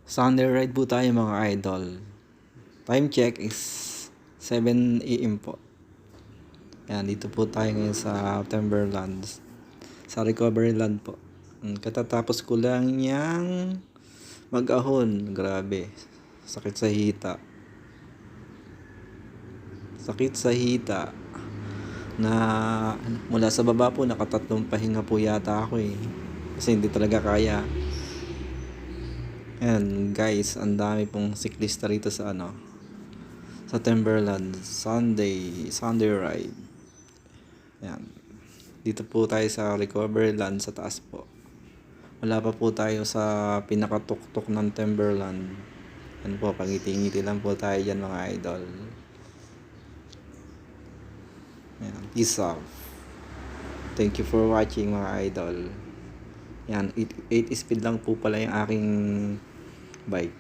Sunday ride po tayo mga idol. Time check is 7 AM po. Yan, dito po tayo ngayon sa Timberlands. Sa recovery land po. Katatapos ko lang niyang mag-ahon. Grabe. Sakit sa hita. Sakit sa hita. Na mula sa baba po, nakatatlong pahinga po yata ako eh. Kasi hindi talaga kaya. Ayan guys, ang dami pong siklista rito sa sa Timberland Sunday ride. Ayan. Dito po tayo sa recovery land sa taas po. Wala pa po tayo sa pinakatuktok ng Timberland. Yan po, pangiti-ngiti lang po tayo dyan mga idol. Ayan, peace out. Thank you for watching mga idol. Yan, 8 speed lang po pala yung aking bike.